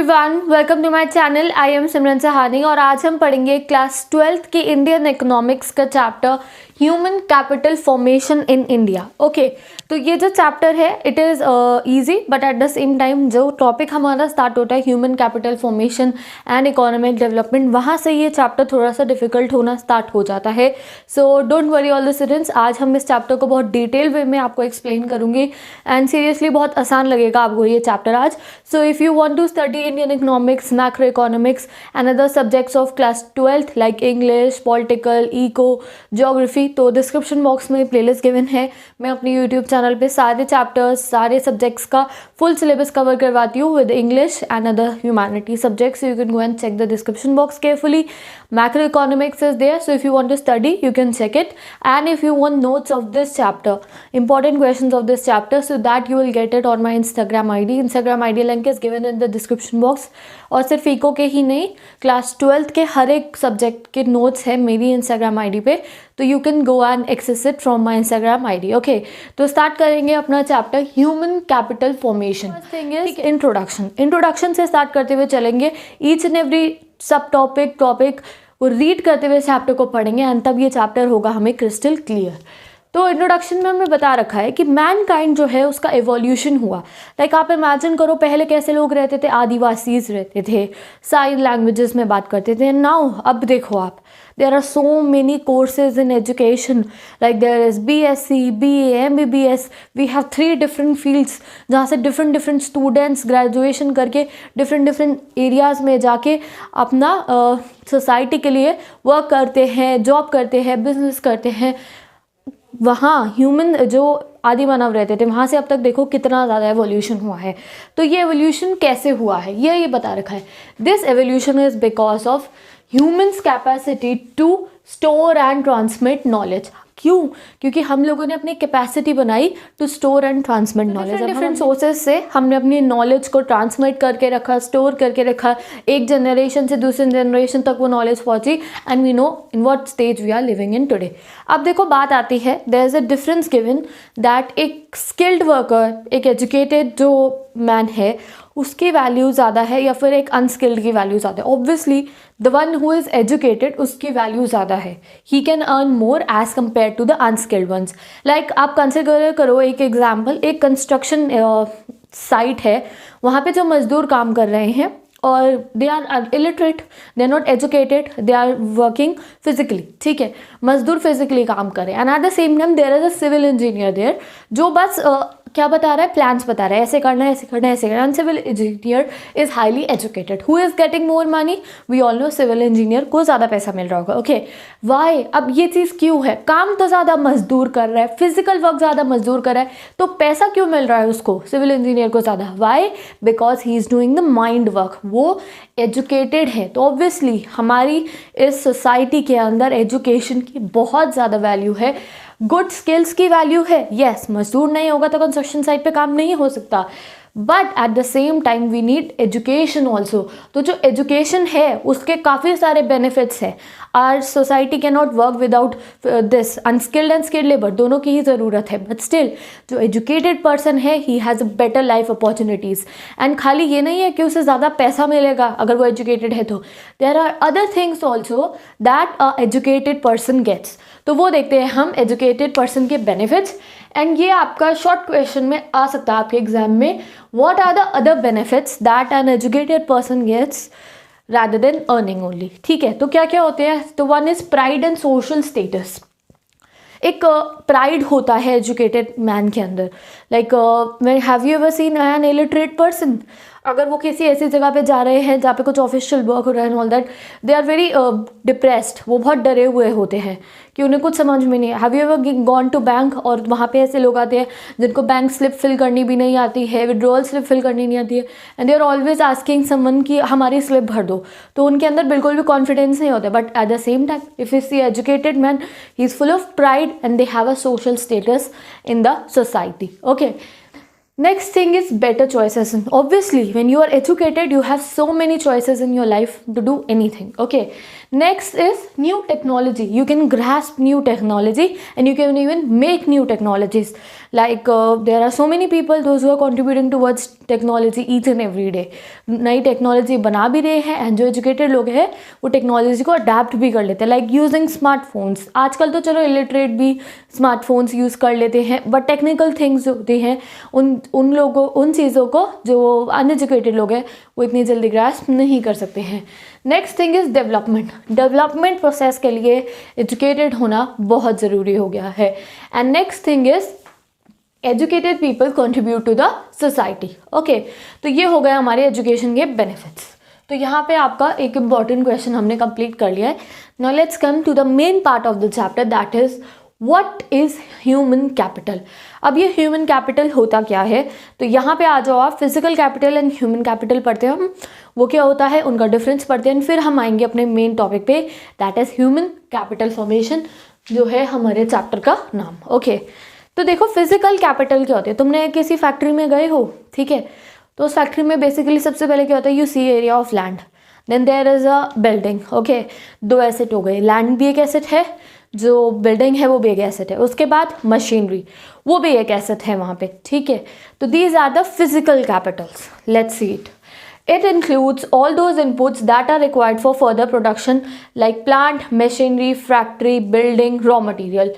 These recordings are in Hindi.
Everyone, welcome to my channel. I am Simran Sahni और आज हम पढ़ेंगे क्लास 12th की इंडियन इकोनॉमिक्स का chapter human capital formation in India. Okay, तो ये जो चैप्टर है it is easy but at the same time जो टॉपिक हमारा स्टार्ट होता है human capital formation and economic development, वहाँ से ये चैप्टर थोड़ा सा डिफिकल्ट होना स्टार्ट हो जाता है। So don't worry all the students, आज हम इस चैप्टर को बहुत डिटेल वे में आपको एक्सप्लेन करूँगी एंड सीरियसली बहुत आसान लगेगा आपको ये चैप्टर आज। So if you want to study Indian economics, macro economics and other subjects of class 12th like English, political, eco, geography, तो डिस्क्रिप्शन बॉक्स में प्लेलिस्ट गिवन है। मैं अपने यूट्यूब चैनल पे सारे चैप्टर्स, सारे सब्जेक्ट्स का फुल सिलेबस कवर करवाती हूँ with English and other humanity subjects. You can go and check the description box carefully. Macro economics is there, so if you want to study you can check it, and if you want notes of this chapter, important questions of this chapter, so that you will get it on my Instagram ID link is given in the description box. और सिर्फ इको के ही नहीं, क्लास 12th के हर एक सब्जेक्ट के नोट्स हैं मेरी इंस्टाग्राम आईडी पे, तो you can go and access it from my Instagram ID. Okay, तो स्टार्ट करेंगे अपना chapter human capital formation. Introduction से स्टार्ट करते हुए चलेंगे. ईच एंड एवरी सब टॉपिक वो रीड करते हुए चैप्टर को पढ़ेंगे एंड तब ये चैप्टर होगा हमें क्रिस्टल क्लियर. तो इंट्रोडक्शन में हमें बता रखा है कि मैनकाइंड जो है उसका एवोल्यूशन हुआ. लाइक आप इमेजिन करो पहले कैसे लोग रहते थे, आदिवासीज रहते थे, साइन लैंग्वेजेस में बात करते थे. नाउ अब देखो आप, there are so many courses in education, like there is BSc, BA, MBBS. We have 3 different fields जहाँ से डिफरेंट स्टूडेंट्स ग्रेजुएशन करके डिफरेंट एरियाज़ में जाके अपना सोसाइटी के लिए वर्क करते हैं, जॉब करते हैं, बिजनेस करते हैं. वहाँ ह्यूमन जो आदि मानव रहते थे वहाँ से अब तक देखो कितना ज़्यादा एवोल्यूशन हुआ है. तो ये एवोल्यूशन कैसे हुआ है ये बता रखा है. This evolution is because of humans capacity to store and transmit knowledge. क्यों? क्योंकि हम लोगों ने अपनी कैपेसिटी बनाई to store and transmit knowledge. Different sources से हमने अपनी नॉलेज को ट्रांसमिट करके रखा, स्टोर करके रखा. एक जनरेशन से दूसरे जनरेशन तक वो नॉलेज पहुंची and we know in what stage we are living in today. अब देखो बात आती है, there is a difference given that एक स्किल्ड वर्कर, एक एजुकेटेड जो मैन है उसकी वैल्यू ज़्यादा है या फिर एक अनस्किल्ड की वैल्यू ज़्यादा है. Obviously the one who is educated उसकी वैल्यू ज़्यादा है. He can earn more as compare to the unskilled ones. Like आप कंसिडर करो एक एग्जाम्पल, एक कंस्ट्रक्शन साइट है, वहाँ पे जो मजदूर काम कर रहे हैं और they are illiterate, they are not educated, they are working physically. ठीक है, मजदूर फिजिकली काम कर रहे हैं. And at the same time there is a civil engineer there जो बस क्या बता रहा है, प्लान्स बता रहा है, ऐसे करना है, ऐसे करना है, ऐसे करना है. And civil engineer is highly educated. Who is getting more money? We all know civil engineer को ज़्यादा पैसा मिल रहा होगा. Okay, why? अब ये चीज़ क्यों है? काम तो ज़्यादा मजदूर कर रहा है, फिजिकल वर्क ज़्यादा मजदूर कर रहा है, तो पैसा क्यों मिल रहा है उसको, सिविल इंजीनियर को ज़्यादा? Why? Because he is doing the mind work. वो एजुकेटेड है. तो ऑब्वियसली हमारी इस सोसाइटी के अंदर एजुकेशन की बहुत ज़्यादा वैल्यू है, गुड स्किल्स की वैल्यू है. यस, मजदूर नहीं होगा तो कंस्ट्रक्शन साइट पे काम नहीं हो सकता, but at the same time we need education also. तो जो एजुकेशन है उसके काफ़ी सारे बेनिफिट्स हैं. Our society can not work without this. Unskilled and skilled labour दोनों की ही ज़रूरत है, बट स्टिल जो एजुकेटेड पर्सन है he has a better life opportunities. And खाली ये नहीं है कि उसे ज़्यादा पैसा मिलेगा अगर वो एजुकेटेड है, तो there are other things also that a educated person gets. तो वो देखते हैं हम एजुकेटेड पर्सन के बेनिफिट्स. एंड ये आपका शॉर्ट क्वेश्चन में आ सकता है आपके एग्जाम में, what are the other benefits that an educated person gets rather than earning only. ठीक है, तो क्या क्या होते हैं? तो one is pride and social status. एक प्राइड होता है एजुकेटेड मैन के अंदर. Like have you ever seen an illiterate person? अगर वो किसी ऐसी जगह पे जा रहे हैं जहाँ पे कुछ ऑफिशियल वर्क हो रहा है and all that, they are very depressed. वो बहुत डरे हुए होते हैं कि उन्हें कुछ समझ में नहीं है. Have you ever gone to bank? और वहाँ पे ऐसे लोग आते हैं जिनको बैंक स्लिप फिल करनी भी नहीं आती है, विड्रॉल स्लिप फिल करनी नहीं आती है, and they are always asking someone कि हमारी स्लिप भर दो. तो उनके अंदर बिल्कुल भी कॉन्फिडेंस नहीं होता. But at the same time if you see educated man, he is full of pride and they have a social status in the society. Okay, next thing is better choices. Obviously when you are educated you have so many choices in your life to do anything. Okay, next is new technology. You can grasp new technology and you can even make new technologies. Like there are so many people those who are contributing towards technology each and every day, नई टेक्नोलॉजी बना भी रहे हैं, एंड जो एजुकेटेड लोग हैं वो टेक्नोलॉजी को अडेप्ट भी कर लेते हैं, लाइक यूजिंग स्मार्टफोन्स। आजकल तो चलो इलिटरेट भी स्मार्टफोन्स यूज़ कर लेते हैं, बट टेक्निकल थिंग्स होती हैं उन लोगों, उन चीज़ों को जो अनएजुकेटेड लोग हैं वो इतनी जल्दी ग्रास्प नहीं कर सकते हैं। Next thing is development. Development process के लिए एजुकेटेड होना बहुत ज़रूरी हो गया है। And next thing is educated people contribute to the society. Okay, तो ये हो गया हमारे एजुकेशन के बेनिफिट्स। तो यहाँ पे आपका एक इम्पॉर्टेंट क्वेश्चन हमने कंप्लीट कर लिया है। Now let's come to the main part of the chapter, that is what is human capital. अब ये ह्यूमन कैपिटल होता क्या है, तो यहाँ पे आ जाओ आप। Physical capital and human capital पढ़ते हैं हम, वो क्या होता है, उनका डिफरेंस पढ़ते हैं, फिर हम आएंगे अपने मेन टॉपिक पे, that is human capital formation, जो है हमारे चैप्टर का नाम। ओके, तो देखो फिजिकल कैपिटल क्या होते हैं। तुमने किसी फैक्ट्री में गए हो, ठीक है, तो उस फैक्ट्री में बेसिकली सबसे पहले क्या होता है, you see area of land, then there is a building. Okay, दो एसेट हो गए, लैंड भी एक एसेट है, जो बिल्डिंग है वो भी एक एसेट है, उसके बाद मशीनरी वो भी एक एसेट है वहाँ पे, ठीक है। तो these are the physical capitals. Let's see it. It includes all those inputs that are required for further production like plant, machinery, factory, building, raw material.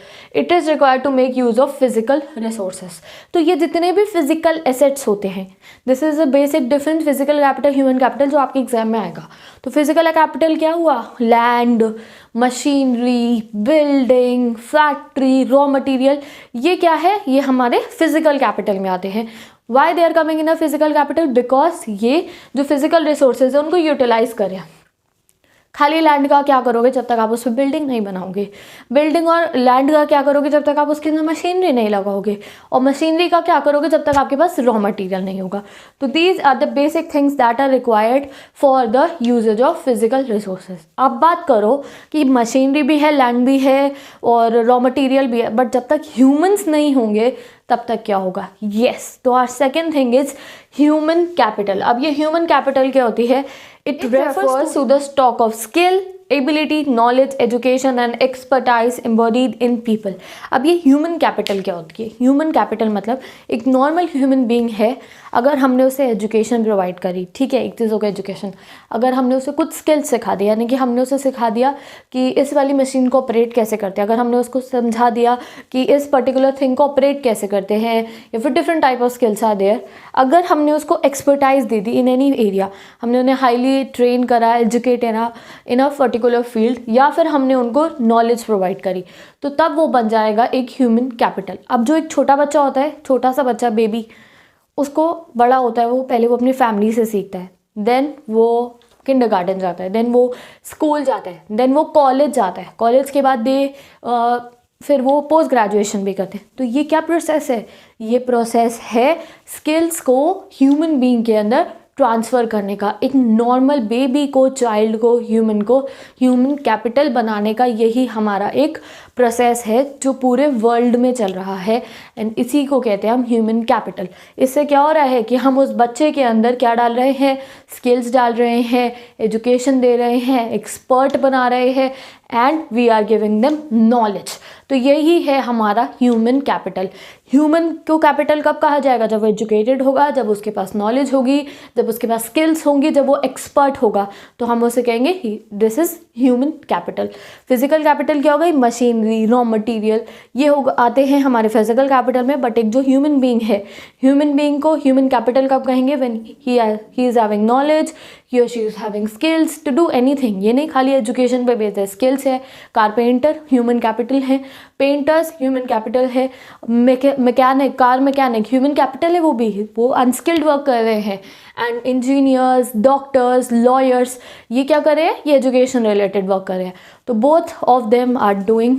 It is required to make use of physical resources. तो ये जितने भी physical assets होते हैं, this is a basic difference physical capital, human capital, जो आपके एग्जाम में आएगा। तो physical capital क्या हुआ, land, machinery, building, factory, raw material, ये क्या है, ये हमारे फिजिकल कैपिटल में आते हैं। Why they are coming in a physical capital, because ये जो फिजिकल रिसोर्सेज है उनको यूटिलाइज करें। खाली लैंड का क्या करोगे जब तक आप उस पर बिल्डिंग नहीं बनाओगे, बिल्डिंग और लैंड का क्या करोगे जब तक आप उसके अंदर मशीनरी नहीं लगाओगे, और मशीनरी का क्या करोगे जब तक आपके पास रॉ मटेरियल नहीं होगा। तो these are the basic things that are required for the usages of physical resources. अब बात करो कि मशीनरी भी है, लैंड भी है और रॉ मटेरियल भी है, बट जब तक ह्यूमंस नहीं होंगे तब तक क्या होगा, यस। तो our second thing is human capital. अब ये ह्यूमन कैपिटल क्या होती है, it refers to the stock of skill, ability, knowledge, education and expertise embodied in people। अब ये ह्यूमन कैपिटल क्या होती है, ह्यूमन कैपिटल मतलब एक नॉर्मल ह्यूमन बीइंग है, अगर हमने उसे एजुकेशन प्रोवाइड करी, ठीक है, एक चीज़ होगा एजुकेशन, अगर हमने उसे कुछ स्किल्स सिखा दिया, यानी कि हमने उसे सिखा दिया कि इस वाली मशीन को ऑपरेट कैसे करते हैं, अगर हमने उसको समझा दिया कि इस पर्टिकुलर थिंग को ऑपरेट कैसे करते हैं, या फिर different type of skills are there, अगर हमने उसको एक्सपर्टाइज दे दी इन एनी एरिया, हमने उन्हें हाईली ट्रेन करा, educate in a particular field, या फिर हमने उनको नॉलेज प्रोवाइड करी, तो तब वो बन जाएगा एक ह्यूमन कैपिटल। अब जो एक छोटा बच्चा होता है, छोटा सा बच्चा बेबी, उसको बड़ा होता है, वो पहले वो अपनी फैमिली से सीखता है, देन वो किंडरगार्टन जाता है, देन वो स्कूल जाता है, देन वो कॉलेज जाता है, कॉलेज के बाद फिर वो पोस्ट ग्रेजुएशन भी करते हैं। तो ये क्या प्रोसेस है, ये प्रोसेस है स्किल्स को ह्यूमन बीइंग के अंदर ट्रांसफ़र करने का, एक नॉर्मल बेबी को, चाइल्ड को, ह्यूमन को ह्यूमन कैपिटल बनाने का। यही हमारा एक प्रोसेस है जो पूरे वर्ल्ड में चल रहा है, एंड इसी को कहते हैं हम ह्यूमन कैपिटल। इससे क्या हो रहा है कि हम उस बच्चे के अंदर क्या डाल रहे हैं, स्किल्स डाल रहे हैं, एजुकेशन दे रहे हैं, एक्सपर्ट बना रहे हैं, and we are giving them knowledge. तो यही है हमारा ह्यूमन कैपिटल। ह्यूमन को कैपिटल कब कहा जाएगा, जब वो एजुकेटेड होगा, जब उसके पास नॉलेज होगी, जब उसके पास स्किल्स होंगी, जब वो एक्सपर्ट होगा, तो हम उसे कहेंगे this is human capital. Physical capital क्या होगा, मशीनरी, रॉ मटेरियल, ये आते हैं हमारे फिजिकल कैपिटल में। बट एक जो ह्यूमन बीइंग है, ह्यूमन बीइंग को ह्यूमन कैपिटल कब कहेंगे, when he is having knowledge, he or she is having skills to do anything। ये नहीं खाली एजुकेशन पे बेस्ड है, स्किल्स है। कारपेंटर ह्यूमन कैपिटल है, पेंटर्स ह्यूमन कैपिटल है, mechanic, car mechanic human capital है, वो अनस्किल्ड वर्क कर रहे हैं। एंड इंजीनियर्स, डॉक्टर्स, लॉयर्स, ये क्या कर रहे हैं, ये एजुकेशन रिलेटेड वर्क कर रहे हैं। तो both of them are doing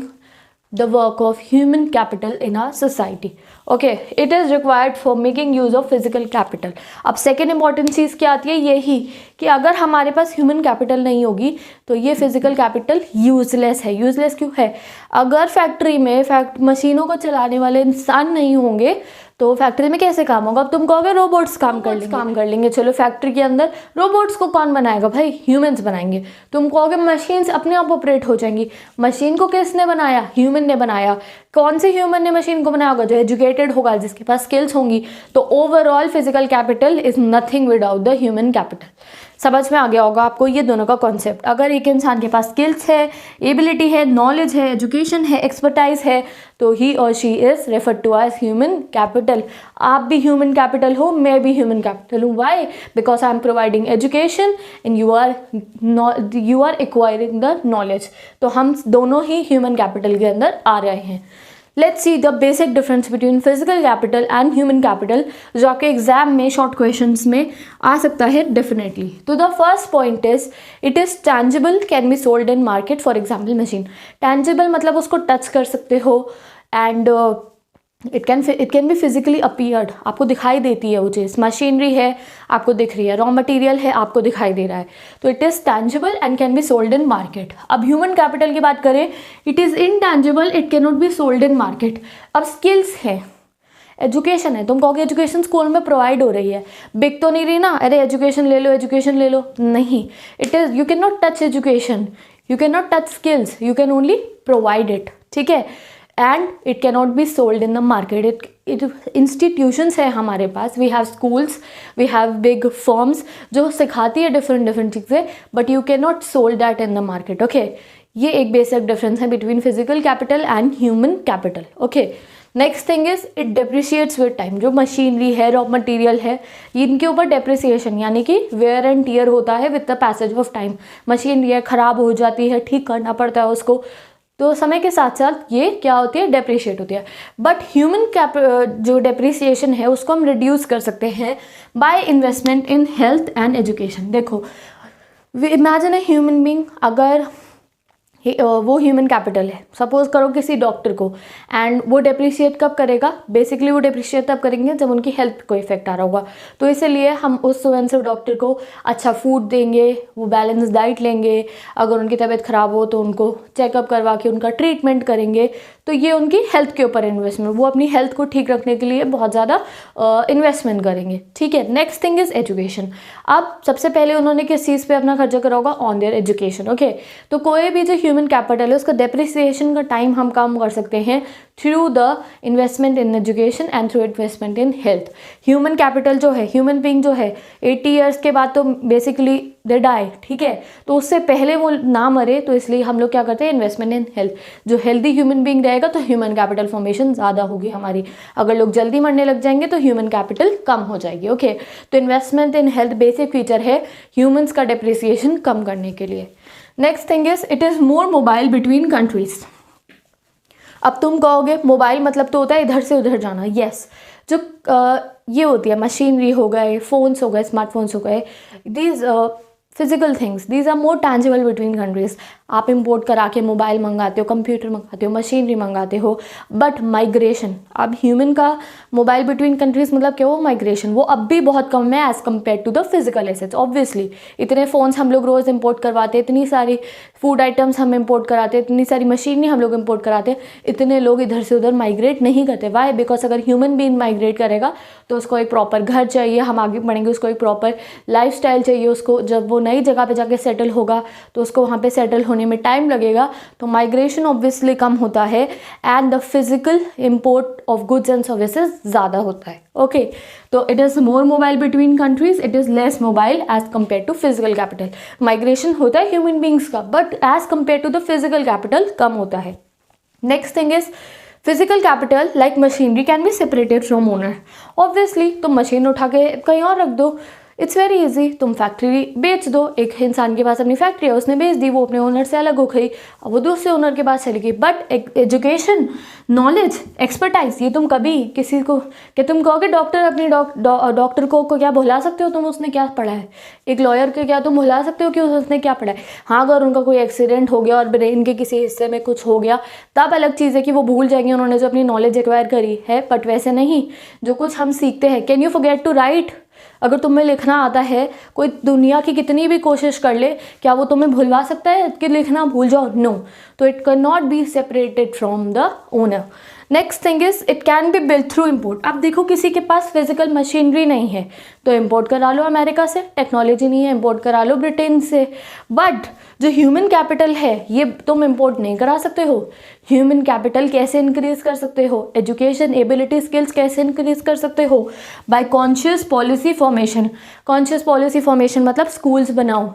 the work of human capital in our society। okay, it is required for making use of physical capital। अब सेकेंड इंपॉर्टेंट चीज़ क्या आती है, यही कि अगर हमारे पास ह्यूमन कैपिटल नहीं होगी तो ये फिजिकल कैपिटल यूजलेस है। यूजलेस क्यों है, अगर फैक्ट्री में मशीनों को चलाने वाले इंसान नहीं होंगे तो फैक्ट्री में कैसे काम होगा। अब तुम कहोगे रोबोट्स काम कर लेंगे, चलो फैक्ट्री के अंदर रोबोट्स को कौन बनाएगा, भाई ह्यूमंस बनाएंगे। तुम कहोगे मशीन्स अपने आप ऑपरेट हो जाएंगी, मशीन को किसने बनाया, ह्यूमन ने बनाया। कौन से ह्यूमन ने मशीन को बनाया होगा, जो एजुकेटेड एजुकेटेड होगा, जिसके पास स्किल्स होंगी, तो overall physical capital is nothing without the human capital. समझ में आ गया होगा आपको ये दोनों का कॉन्सेप्ट। अगर एक इंसान के पास स्किल्स है, एबिलिटी है, नॉलेज है, एजुकेशन है, एक्सपर्टाइज है, तो ही और she is referred to as human capital. आप भी ह्यूमन कैपिटल हो, मैं भी ह्यूमन कैपिटल हूँ। Why? Because I am providing education and you are acquiring the knowledge. तो हम दोनों ही ह्यूमन कैपिटल के अंदर आ रहे हैं। Let's see the basic difference between physical capital and human capital, जो आपके एग्जाम में शॉर्ट क्वेश्चंस में आ सकता है डेफिनेटली। तो the first point is it is tangible, can be sold in market, for example machine. Tangible मतलब उसको टच कर सकते हो, and it can be physically appeared, आपको दिखाई देती है वो चीज़। मशीनरी है, आपको दिख रही है, रॉ मटेरियल है, आपको दिखाई दे रहा है, तो it is tangible and can be sold in market. अब ह्यूमन कैपिटल की बात करें, it is intangible, it can not be sold in market. अब स्किल्स है, एजुकेशन है, तुम कहोगे एजुकेशन स्कूल में प्रोवाइड हो रही है, बिक तो नहीं रही ना, अरे एजुकेशन ले लो, एजुकेशन ले लो, नहीं। It is, you can not touch education, you can not touch skills, you can only provide it, ठीक है। And it can not be sold in the market. It institutions है हमारे पास, we have schools, we have big firms जो सिखाती है डिफरेंट चीज़ें, but you can not sold that in the market, okay. ये एक बेसिक डिफरेंस है between physical capital and human capital, okay. Next thing is it depreciates with time. जो मशीनरी है, रॉ मटेरियल है, इनके ऊपर डेप्रिसिएशन यानी कि वेयर एंड टीयर होता है with the passage of time. Machinery है, ख़राब हो जाती है, ठीक करना पड़ता है उसको, तो समय के साथ साथ ये क्या होती है, डेप्रिशिएट होती है। बट ह्यूमन जो डेप्रिसिएशन है उसको हम रिड्यूस कर सकते हैं by investment in health and education. देखो, इमेजिन ए ह्यूमन बीइंग, अगर वो ह्यूमन कैपिटल है, सपोज करो किसी डॉक्टर को, एंड वो डेप्रिशिएट कब करेगा, बेसिकली वो डेप्रिशिएट तब करेंगे जब उनकी हेल्थ को इफेक्ट आ रहा होगा। तो इसीलिए हम उस सुवेंसिव डॉक्टर को अच्छा फूड देंगे, वो बैलेंस डाइट लेंगे, अगर उनकी तबीयत ख़राब हो तो उनको चेकअप करवा के उनका ट्रीटमेंट करेंगे। तो ये उनकी हेल्थ के ऊपर इन्वेस्टमेंट, वो अपनी हेल्थ को ठीक रखने के लिए बहुत ज़्यादा इन्वेस्टमेंट करेंगे, ठीक है। Next thing is education. अब सबसे पहले उन्होंने किस चीज़ पे अपना खर्चा करा होगा, ऑन देयर एजुकेशन, ओके। तो कोई भी जो ह्यूमन कैपिटल है उसका डेप्रिसिएशन का टाइम हम कम कर सकते हैं through the investment in education and through investment in health. Human capital जो है, ह्यूमन बीइंग जो है, 80 ईयर्स के बाद तो बेसिकली दे डाई, ठीक है, तो उससे पहले वो ना मरे, तो इसलिए हम लोग क्या करते हैं, इन्वेस्टमेंट इन हेल्थ। जो हेल्दी ह्यूमन बीइंग रहेगा तो ह्यूमन कैपिटल फॉर्मेशन ज़्यादा होगी हमारी। अगर लोग जल्दी मरने लग जाएंगे तो ह्यूमन कैपिटल कम हो जाएगी, ओके। तो investment in health basic feature है ह्यूमन्स का डेप्रिसिएशन कम करने के लिए। Next thing is it is more mobile between countries. अब तुम कहोगे मोबाइल मतलब तो होता है इधर से उधर जाना, यस। जो ये होती है मशीनरी हो गए, फ़ोन्स हो गए, स्मार्टफोन्स हो गए, these physical things, these are more tangible between countries. आप इंपोर्ट करा के मोबाइल मंगाते हो, कंप्यूटर मंगाते हो, मशीनरी मंगाते हो, बट माइग्रेशन, अब ह्यूमन का मोबाइल बिटवीन कंट्रीज मतलब क्या हो, माइग्रेशन, वो अब भी बहुत कम है as compare to the physical assets. Obviously इतने फ़ोन्स हम लोग रोज़ इंपोर्ट करवाते हैं, इतनी सारी फूड आइटम्स हम इंपोर्ट कराते हैं, इतनी सारी मशीनरी हम लोग इंपोर्ट कराते हैं, इतने लोग इधर से उधर माइग्रेट नहीं करते। वाई? बिकॉज अगर ह्यूमन बीइंग माइग्रेट करेगा तो उसको एक प्रॉपर घर चाहिए, हम आगे बढ़ेंगे, उसको एक प्रॉपर लाइफस्टाइल चाहिए, उसको जब वो नई जगह पे जाके सेटल होगा तो उसको वहाँ पे सेटल होने में टाइम लगेगा, तो माइग्रेशन ऑब्वियसली कम होता है and the physical import of goods and services ज़्यादा होता है, ओके। तो it is more mobile between countries, it is less mobile as compare to physical capital. Migration होता है ह्यूमन बींग्स का, but as compare to the physical capital कम होता है। Next thing is physical capital like machinery can be separated from owner. Obviously तुम मशीन उठा के कहीं और रख दो, इट्स वेरी इजी, तुम फैक्ट्री बेच दो, एक इंसान के पास अपनी फैक्ट्री है, उसने बेच दी, वो अपने ओनर से अलग हो गई, अब वो दूसरे ओनर के पास चली गई। बट एजुकेशन, नॉलेज, एक्सपर्टाइज, ये तुम कभी किसी को, क्या तुम कहोगे डॉक्टर अपनी डॉक्टर को क्या भुला सकते हो तुम उसने क्या पढ़ा है? एक लॉयर के क्या तुम भुला सकते हो कि उसने क्या पढ़ा है? हाँ, अगर उनका कोई एक्सीडेंट हो गया और ब्रेन के किसी हिस्से में कुछ हो गया तब अलग चीज़ है कि वो भूल जाएंगे उन्होंने जो अपनी नॉलेज एक्वायर करी है, बट वैसे नहीं। जो कुछ हम सीखते हैं, can you forget to write? अगर तुम्हें लिखना आता है, कोई दुनिया की कितनी भी कोशिश कर ले, क्या वो तुम्हें भुलवा सकता है कि लिखना भूल जाओ? नो। तो it can not B separated from the owner. Next thing is it can be build through import. अब देखो किसी के पास फिजिकल मशीनरी नहीं है तो इम्पोर्ट करा लो अमेरिका से, टेक्नोलॉजी नहीं है इम्पोर्ट करा लो ब्रिटेन से। बट जो ह्यूमन कैपिटल है ये तुम इम्पोर्ट नहीं करा सकते हो। ह्यूमन कैपिटल कैसे इंक्रीज कर सकते हो? एजुकेशन, एबिलिटी, स्किल्स कैसे इंक्रीज कर सकते हो? By conscious policy formation. Conscious policy formation मतलब स्कूल्स बनाओ,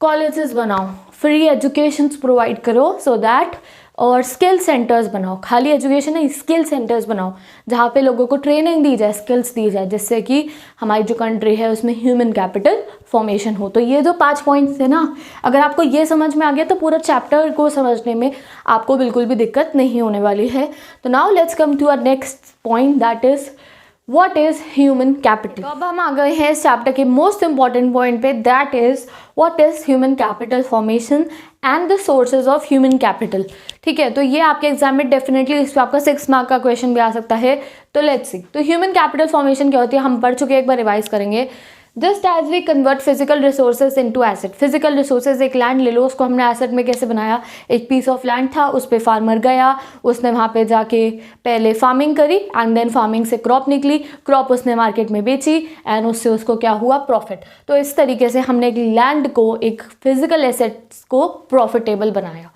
कॉलेजेस बनाओ, फ्री एजुकेशन प्रोवाइड करो सो दैट, और स्किल सेंटर्स बनाओ। खाली एजुकेशन नहीं, स्किल सेंटर्स बनाओ जहाँ पे लोगों को ट्रेनिंग दी जाए, स्किल्स दी जाए, जिससे कि हमारी जो कंट्री है उसमें ह्यूमन कैपिटल फॉर्मेशन हो। तो ये जो 5 पॉइंट्स थे ना, अगर आपको ये समझ में आ गया तो पूरा चैप्टर को समझने में आपको बिल्कुल भी दिक्कत नहीं होने वाली है। तो now let's come to our next point, that is what is human capital. अब हम आ गए हैं इस चैप्टर के मोस्ट इंपॉर्टेंट पॉइंट पे, that is what is human capital formation and the sources of human capital. ठीक है, तो ये आपके एग्जाम में डेफिनेटली इस पर आपका 6 मार्क का क्वेश्चन भी आ सकता है। तो लेट्स सी, तो ह्यूमन कैपिटल फॉर्मेशन क्या होती है हम पढ़ चुके हैं, एक बार रिवाइज करेंगे। Just as we convert physical resources into asset. Physical resources, एक लैंड ले लो, उसको हमने एसेट में कैसे बनाया? एक पीस ऑफ लैंड था, उस पर फार्मर गया, उसने वहाँ पे जाके पहले फार्मिंग करी एंड देन फार्मिंग से क्रॉप निकली, क्रॉप उसने मार्केट में बेची एंड उससे उसको क्या हुआ? प्रॉफिट। तो इस तरीके से हमने एक लैंड को, एक फिजिकल एसेट्स को प्रॉफिटेबल बनाया।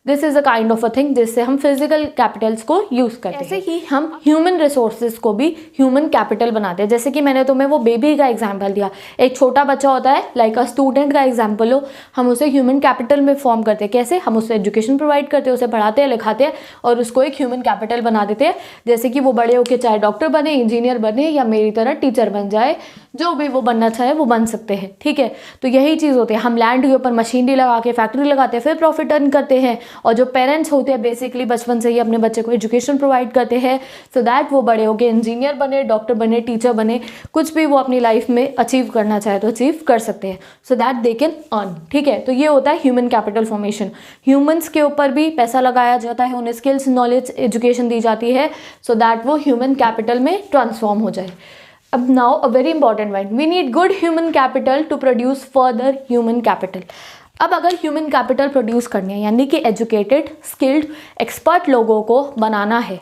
This is a kind of a thing जिससे हम फिजिकल कैपिटल्स को यूज़ करते हैं। ऐसे ही हम ह्यूमन रिसोर्सेज को भी ह्यूमन कैपिटल बनाते हैं। जैसे कि मैंने तुम्हें वो बेबी का एग्जांपल दिया, एक छोटा बच्चा होता है, लाइक अ स्टूडेंट का एग्जांपल लो, हम उसे ह्यूमन कैपिटल में फॉर्म करते हैं। कैसे? हम उसे एजुकेशन प्रोवाइड करते हैं, उसे पढ़ाते हैं, लिखाते हैं और उसको एक ह्यूमन कैपिटल बना देते हैं, जैसे कि वो बड़े होकर चाहे डॉक्टर बने, इंजीनियर बने या मेरी तरह टीचर बन जाए, जो भी वो बनना चाहे वो बन सकते हैं। ठीक है, तो यही चीज़ होती है, हम लैंड के ऊपर मशीनरी लगा के फैक्ट्री लगाते हैं, फिर प्रॉफिट अर्न करते हैं, और जो पेरेंट्स होते हैं बेसिकली बचपन से ही अपने बच्चे को एजुकेशन प्रोवाइड करते हैं सो दैट वो बड़े होकर इंजीनियर बने, डॉक्टर बने, टीचर बने, कुछ भी वो अपनी लाइफ में अचीव करना चाहे तो अचीव कर सकते हैं so that they can earn. ठीक है, तो ये होता है ह्यूमन कैपिटल फॉर्मेशन। ह्यूमंस के ऊपर भी पैसा लगाया जाता है, उन्हें स्किल्स, नॉलेज, एजुकेशन दी जाती है सो दैट वो ह्यूमन कैपिटल में ट्रांसफॉर्म हो जाए। अब now a very important point, we need good human capital to produce further human capital. अब अगर ह्यूमन कैपिटल प्रोड्यूस करनी है, यानी कि एजुकेटेड, स्किल्ड, एक्सपर्ट लोगों को बनाना है,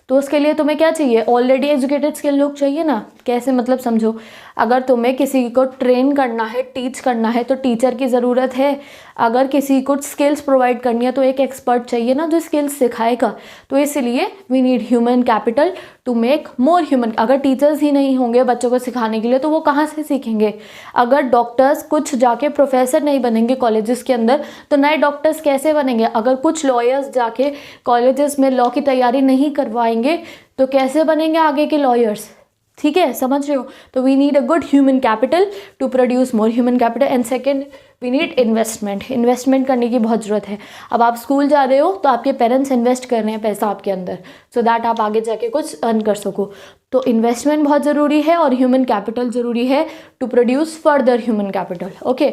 तो उसके लिए तुम्हें क्या चाहिए? ऑलरेडी एजुकेटेड स्किल लोग चाहिए ना। कैसे? मतलब समझो, अगर तुम्हें किसी को ट्रेन करना है, टीच करना है, तो टीचर की ज़रूरत है। अगर किसी को स्किल्स प्रोवाइड करनी है तो एक एक्सपर्ट चाहिए ना जो स्किल्स सिखाएगा। तो इसलिए we need human capital to make more human. अगर टीचर्स ही नहीं होंगे बच्चों को सिखाने के लिए तो वो कहाँ से सीखेंगे? अगर डॉक्टर्स कुछ जाके प्रोफेसर नहीं बनेंगे कॉलेजेस के अंदर तो नए डॉक्टर्स कैसे बनेंगे? अगर कुछ लॉयर्स जाके कॉलेजेस में लॉ की तैयारी नहीं करवाएंगे तो कैसे बनेंगे आगे के लॉयर्स? ठीक है, समझ रहे हो? तो we need a good human capital to produce more human capital. And second, we need investment. Investment करने की बहुत ज़रूरत है। अब आप स्कूल जा रहे हो तो आपके पेरेंट्स इन्वेस्ट कर रहे हैं पैसा आपके अंदर सो दैट आप आगे जाके कुछ अर्न कर सको। तो इन्वेस्टमेंट बहुत ज़रूरी है और ह्यूमन कैपिटल ज़रूरी है to produce further human capital. Okay,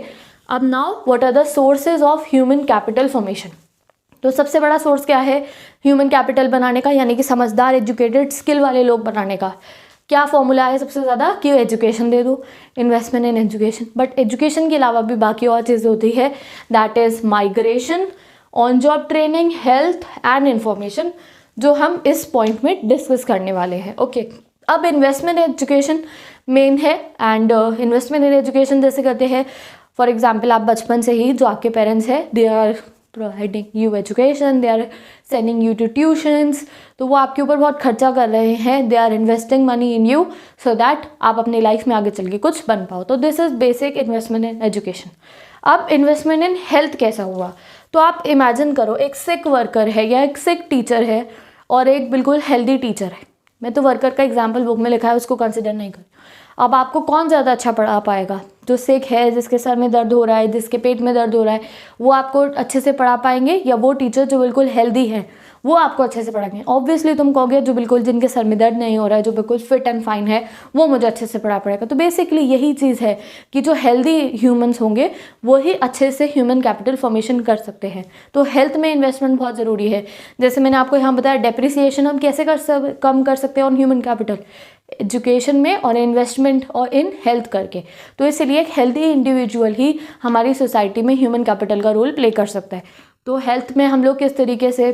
अब now what are the sources of human capital formation. तो सबसे बड़ा सोर्स क्या है ह्यूमन कैपिटल बनाने का, यानी कि समझदार, एजुकेटेड, स्किल वाले लोग बनाने का? क्या फॉर्मूला है सबसे ज़्यादा? कि एजुकेशन दे दो, investment in education. But education के अलावा भी बाकी और चीज़ें होती है, that is migration, on job training, health and information, जो हम इस पॉइंट में डिस्कस करने वाले हैं। ओके, अब इन्वेस्टमेंट इन एजुकेशन मेन है एंड इन्वेस्टमेंट इन एजुकेशन जैसे करते हैं, फॉर एग्जाम्पल आप बचपन से ही जो आपके पेरेंट्स हैं they are providing you education, they are sending you to tuitions, तो वो आपके ऊपर बहुत खर्चा कर रहे हैं, they are investing money in you so that आप अपनी लाइफ में आगे चल के कुछ बन पाओ। तो this is basic investment in education. अब इन्वेस्टमेंट इन हेल्थ कैसा हुआ? तो आप इमेजिन करो एक सिक वर्कर है या एक सिक टीचर है और एक बिल्कुल हेल्दी टीचर है। मैं तो वर्कर का एग्जाम्पल बुक में लिखा है उसको कंसिडर नहीं कर। अब आपको कौन ज़्यादा अच्छा पढ़ा पाएगा? जो सिक है, जिसके सर में दर्द हो रहा है, जिसके पेट में दर्द हो रहा है, वो आपको अच्छे से पढ़ा पाएंगे या वो टीचर जो बिल्कुल हेल्दी है वो आपको अच्छे से पढ़ाएंगे? ऑब्वियसली तुम कहोगे जो बिल्कुल जिनके सर में दर्द नहीं हो रहा है, जो बिल्कुल फिट एंड फाइन है, वो मुझे अच्छे से पढ़ा पड़ेगा। तो बेसिकली यही चीज़ है कि जो हेल्दी ह्यूमंस होंगे वो ही अच्छे से ह्यूमन कैपिटल फॉर्मेशन कर सकते हैं। तो हेल्थ में इन्वेस्टमेंट बहुत ज़रूरी है। जैसे मैंने आपको यहाँ बताया डेप्रिसिएशन हम कैसे कम कर सकते हैं ऑन ह्यूमन कैपिटल? एजुकेशन में और इन्वेस्टमेंट और इन हेल्थ करके। तो इसलिए एक हेल्दी इंडिविजुअल ही हमारी सोसाइटी में ह्यूमन कैपिटल का रोल प्ले कर सकता है। तो हेल्थ में हम लोग किस तरीके से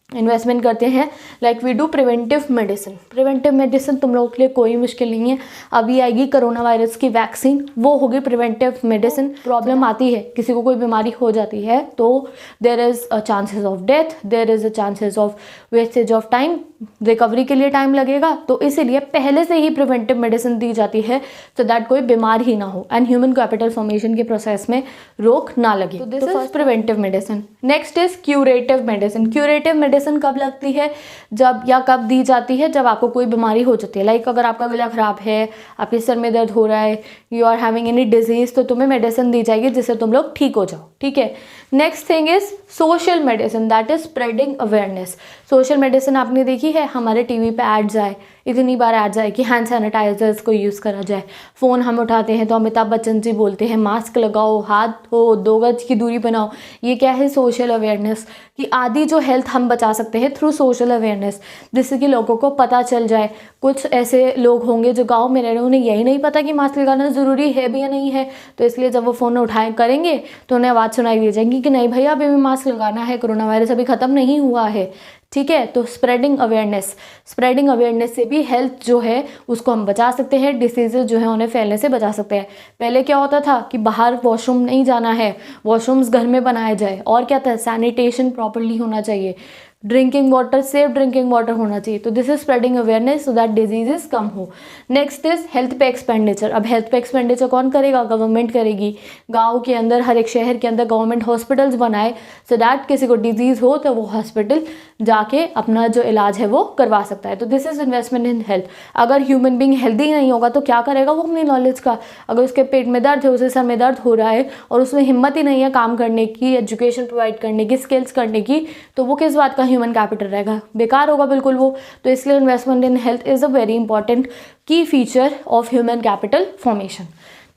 इन्वेस्टमेंट करते हैं, like we do preventive medicine. Preventive medicine तुम लोगों के लिए कोई मुश्किल नहीं है, अभी आएगी कोरोना वायरस की वैक्सीन, वो होगी प्रिवेंटिव मेडिसिन। प्रॉब्लम आती है, किसी को कोई बीमारी हो जाती है तो there is a chances of death, there is a chances of wastage of time, recovery के लिए टाइम लगेगा। तो इसीलिए पहले से ही प्रिवेंटिव मेडिसिन दी जाती है सो दैट कोई बीमार ही ना हो एंड ह्यूमन कैपिटल फॉर्मेशन के प्रोसेस में रोक ना लगे। तो this is preventive medicine. Next is curative medicine. Curative medicine कब लगती है, जब या कब दी जाती है, जब आपको कोई बीमारी हो जाती है। लाइक अगर आपका गला खराब है, आपके सर में दर्द हो रहा है, you are having any disease, तो तुम्हें मेडिसिन दी जाएगी जिससे तुम लोग ठीक हो जाओ। ठीक है। Next thing is social medicine, that is spreading awareness. Social medicine आपने देखी है, हमारे टीवी पे एड्स आए, इतनी बार एड्स आए कि हैंड सैनिटाइजर्स को यूज़ करा जाए। फ़ोन हम उठाते हैं तो अमिताभ बच्चन जी बोलते हैं मास्क लगाओ, हाथ धो, 2 गज की दूरी बनाओ। ये क्या है, सोशल अवेयरनेस, कि आधी जो हेल्थ हम बचा सकते हैं थ्रू सोशल अवेयरनेस, जिससे कि लोगों को पता चल जाए। कुछ ऐसे लोग होंगे जो गाँव में रह रहे हैं, उन्हें यही नहीं पता कि मास्क लगाना ज़रूरी है भी या नहीं है, तो इसलिए जब वो फ़ोन उठाए करेंगे तो उन्हें आवाज़ सुनाई दे जाएगी कि नहीं भैया अभी भी मास्क लगाना है, कोरोना वायरस अभी ख़त्म नहीं हुआ है। ठीक है। तो स्प्रेडिंग अवेयरनेस से भी हेल्थ जो है उसको हम बचा सकते हैं, डिसीजेज जो है उन्हें फैलने से बचा सकते हैं। पहले क्या होता था कि बाहर वॉशरूम नहीं जाना है, वॉशरूम्स घर में बनाए जाए, और क्या था, सैनिटेशन प्रॉपर्ली होना चाहिए, drinking water, safe drinking water होना चाहिए। तो this is spreading awareness so that diseases कम हो। नेक्स्ट इज हेल्थ पे एक्सपेंडिचर। अब हेल्थ पे एक्सपेंडिचर कौन करेगा, गवर्नमेंट करेगी। गांव के अंदर, हर एक शहर के अंदर गवर्नमेंट हॉस्पिटल्स बनाए सो दैट किसी को डिजीज़ हो तो वो हॉस्पिटल जाके अपना जो इलाज है वो करवा सकता है। तो this is investment in health. अगर ह्यूमन बींग हेल्दी नहीं होगा तो क्या करेगा वो अपनी नॉलेज का, अगर उसके पेट में दर्द है, उसे सर में दर्द हो रहा है और उसमें हिम्मत ही नहीं है काम करने की, एजुकेशन प्रोवाइड करने की, स्किल्स करने की, तो वो किस बात का ह्यूमन कैपिटल रहेगा, बेकार होगा बिल्कुल वो। तो इसलिए investment in health is a very important key feature of human capital formation.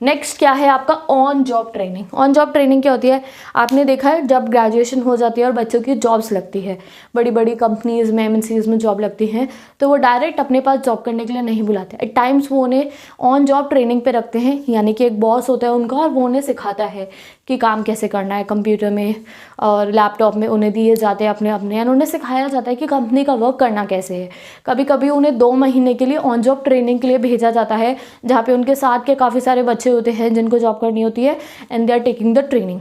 Next क्या है आपका, on job training. On job training क्या होती है, आपने देखा है जब ग्रेजुएशन हो जाती है और बच्चों की जॉब्स लगती है, बड़ी बड़ी कंपनीज़ में, एमएनसीज़ में जॉब लगती हैं, तो वो डायरेक्ट अपने पास जॉब करने के लिए नहीं बुलाते। एट टाइम्स वो उन्हें ऑन जॉब ट्रेनिंग पे रखते हैं, यानी कि एक बॉस होता है उनका और वो उन्हें सिखाता है कि काम कैसे करना है। कंप्यूटर में और लैपटॉप में उन्हें दिए जाते हैं अपने एंड उन्हें सिखाया जाता है कि कंपनी का वर्क करना कैसे है। कभी कभी उन्हें 2 महीने के लिए ऑन जॉब ट्रेनिंग के लिए भेजा जाता है, जहाँ पे उनके साथ के काफ़ी सारे बच्चे होते हैं जिनको जॉब करनी होती है and they are taking the training.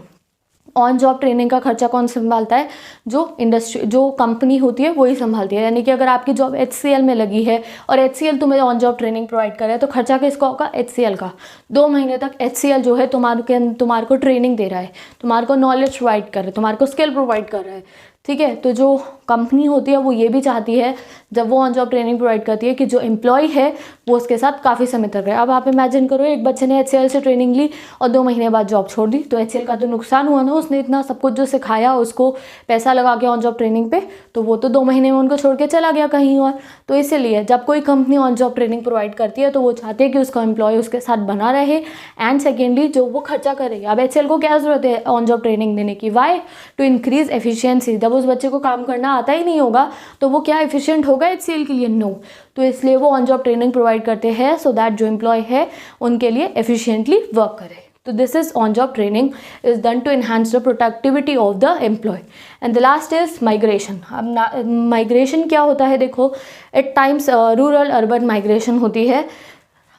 On job training का खर्चा कौन संभालता है, जो कंपनी होती है वही संभालती है। यानी कि अगर आपकी जॉब HCL में लगी है और HCL तुम्हें ऑन जॉब ट्रेनिंग प्रोवाइड करे तो खर्चा किसका होगा, HCL का। 2 महीने तक HCL जो है तुम्हारे को ट्रेनिंग दे रहा है, तुम्हारे को नॉलेज प्रोवाइड कर रहा है, तुम्हारे को स्किल प्रोवाइड कर रहा है। ठीक है। तो जो कंपनी होती है वो ये भी चाहती है जब वो ऑन जॉब ट्रेनिंग प्रोवाइड करती है कि जो एम्प्लॉय है वो उसके साथ काफ़ी समय तक रहे। अब आप इमेजिन करो एक बच्चे ने HCL से ट्रेनिंग ली और 2 महीने बाद जॉब छोड़ दी, तो HCL का तो नुकसान हुआ ना, उसने इतना सब कुछ जो सिखाया उसको पैसा लगा के ऑन जॉब ट्रेनिंग पे, तो वो तो 2 महीने में उनको छोड़ के चला गया कहीं और। तो इसीलिए जब कोई company on job training provide करती है तो वो चाहती है कि उसका एम्प्लॉय उसके साथ बना रहे एंड सेकेंडली जो वो खर्चा करेगा। अब HCL को क्या ज़रूरत है ऑन जॉब ट्रेनिंग देने की, वाई, टू इंक्रीज एफिशिएंसी। जब उस बच्चे को काम करना आता ही नहीं होगा तो वो क्या एफिशिएंट होगा HCL के लिए, नो। तो इसलिए वो ऑन जॉब ट्रेनिंग प्रोवाइड करते हैं सो दैट जो एम्प्लॉय है उनके लिए एफिशिएंटली वर्क करे। तो this is on job training is done to enhance the productivity of the employ. And the last is migration. अब माइग्रेशन क्या होता है, देखो at times rural urban migration होती है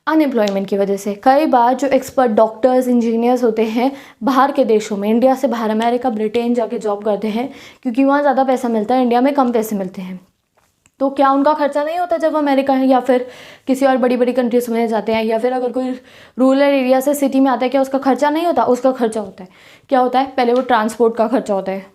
अनएम्प्लॉयमेंट की वजह से। कई बार जो एक्सपर्ट डॉक्टर्स, इंजीनियर्स होते हैं बाहर के देशों में, इंडिया से बाहर, अमेरिका, ब्रिटेन जाके जॉब करते हैं क्योंकि वहाँ ज़्यादा पैसा मिलता है, इंडिया में कम पैसे मिलते हैं। तो क्या उनका खर्चा नहीं होता जब अमेरिका है या फिर किसी और बड़ी बड़ी कंट्रीज में जाते हैं, या फिर अगर कोई रूरल एरिया से सिटी में आता है, क्या उसका खर्चा नहीं होता, उसका खर्चा होता है। क्या होता है, पहले वो ट्रांसपोर्ट का खर्चा होता है,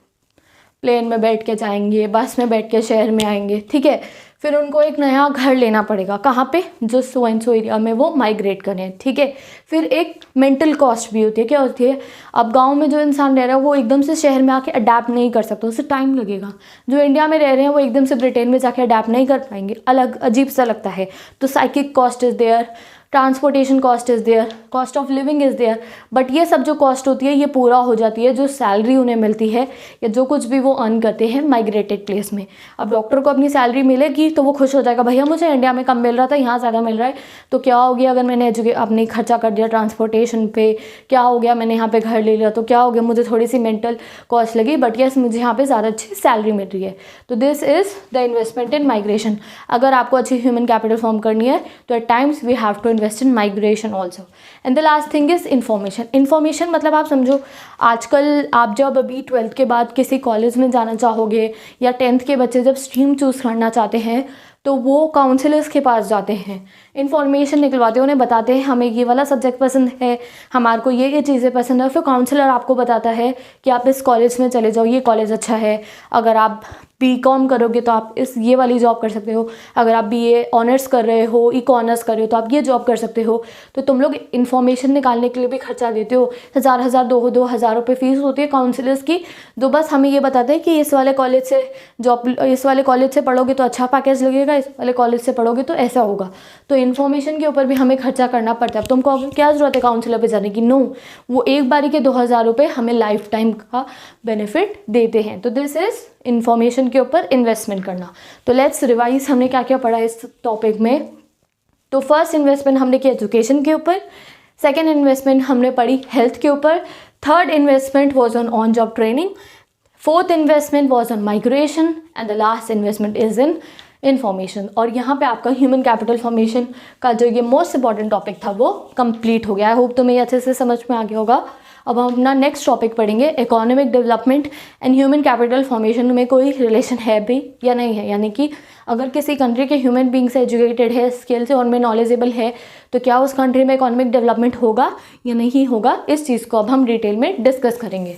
प्लेन में बैठ के जाएंगे, बस में बैठ के शहर में आएंगे, ठीक है। फिर उनको एक नया घर लेना पड़ेगा, कहाँ पे, जो सो एंड सो एरिया में वो माइग्रेट करें, ठीक है। फिर एक मेंटल कॉस्ट भी होती है, क्या होती है, अब गांव में जो इंसान रह रहा है वो एकदम से शहर में आके अडेप्ट नहीं कर सकता, उससे टाइम लगेगा। जो इंडिया में रह रहे हैं वो एकदम से ब्रिटेन में जाके अडेप्ट नहीं कर पाएंगे, अलग अजीब सा लगता है। तो psychic cost is there, transportation cost is there, cost of living is there, but ये सब जो कॉस्ट होती है ये पूरा हो जाती है जो सैलरी उन्हें मिलती है या जो कुछ भी वो अर्न करते हैं माइग्रेटेड प्लेस में। अब डॉक्टर को अपनी सैलरी मिलेगी तो वो खुश हो जाएगा, भैया मुझे इंडिया में कम मिल रहा था यहाँ ज़्यादा मिल रहा है, तो क्या हो गया अगर मैंने अपने खर्चा कर दिया ट्रांसपोर्टेशन पे, क्या हो गया मैंने यहाँ पे घर ले लिया तो क्या हो गया, मुझे थोड़ी सी मेंटल कॉस्ट लगी बट यस मुझे यहाँ पे ज़्यादा अच्छी सैलरी मिल रही है। तो this is the investment in migration. अगर आपको अच्छी ह्यूमन कैपिटल फॉर्म करनी है तो at times we have to invest in migration also. And the last thing is information. Information मतलब आप समझो, आजकल आप जब अभी 12th के बाद किसी कॉलेज में जाना चाहोगे या 10th के बच्चे जब स्ट्रीम चूज़ करना चाहते हैं तो वो काउंसलर्स के पास जाते हैं, इन्फॉर्मेशन निकलवाते हैं, उन्हें बताते हैं हमें ये वाला सब्जेक्ट पसंद है, हमारे को ये चीज़ें पसंद है, फिर काउंसलर आपको बताता है कि आप इस कॉलेज में चले जाओ, ये कॉलेज अच्छा है, अगर आप बीकॉम करोगे तो आप ये वाली जॉब कर सकते हो, अगर आप बीए ऑनर्स कर रहे हो, इको ऑनर्स कर रहे हो तो आप ये जॉब कर सकते हो। तो तुम लोग इन्फॉर्मेशन निकालने के लिए भी खर्चा देते हो, 1000 2,000 रुपये फीस होती है काउंसलर्स की, जो बस हमें ये बताते हैं कि इस वाले कॉलेज से जॉब, इस वाले कॉलेज से पढ़ोगे तो अच्छा पैकेज लगेगा, इस वाले कॉलेज से पढ़ोगे तो ऐसा होगा। तो इन्फॉर्मेशन के ऊपर भी हमें खर्चा करना पड़ता है। तुमको क्या ज़रूरत है काउंसलर पे जाने की? नो, वो एक बारी के 2,000 रुपये हमें लाइफ टाइम का बेनिफिट देते हैं। तो दिस इज़ इन्फॉर्मेशन के ऊपर इन्वेस्टमेंट करना। तो लेट्स रिवाइज हमने क्या क्या पढ़ा इस टॉपिक में। तो फर्स्ट इन्वेस्टमेंट हमने की एजुकेशन के ऊपर, सेकेंड इन्वेस्टमेंट हमने पढ़ी हेल्थ के ऊपर, third investment was on job training, fourth investment was on migration and the last investment is in information. और यहाँ पे आपका ह्यूमन कैपिटल फॉर्मेशन का जो ये मोस्ट इंपॉर्टेंट टॉपिक था वो कंप्लीट हो गया। आई होप तुम्हें अच्छे से समझ में आ गया होगा। अब हम अपना नेक्स्ट टॉपिक पढ़ेंगे, economic development and human capital formation में कोई रिलेशन है भी या नहीं है, यानी कि अगर किसी कंट्री के ह्यूमन बींग्स एजुकेटेड है, स्किल से उनमें नॉलेजेबल है, तो क्या उस कंट्री में इकोनॉमिक डेवलपमेंट होगा या नहीं होगा, इस चीज़ को अब हम डिटेल में डिस्कस करेंगे।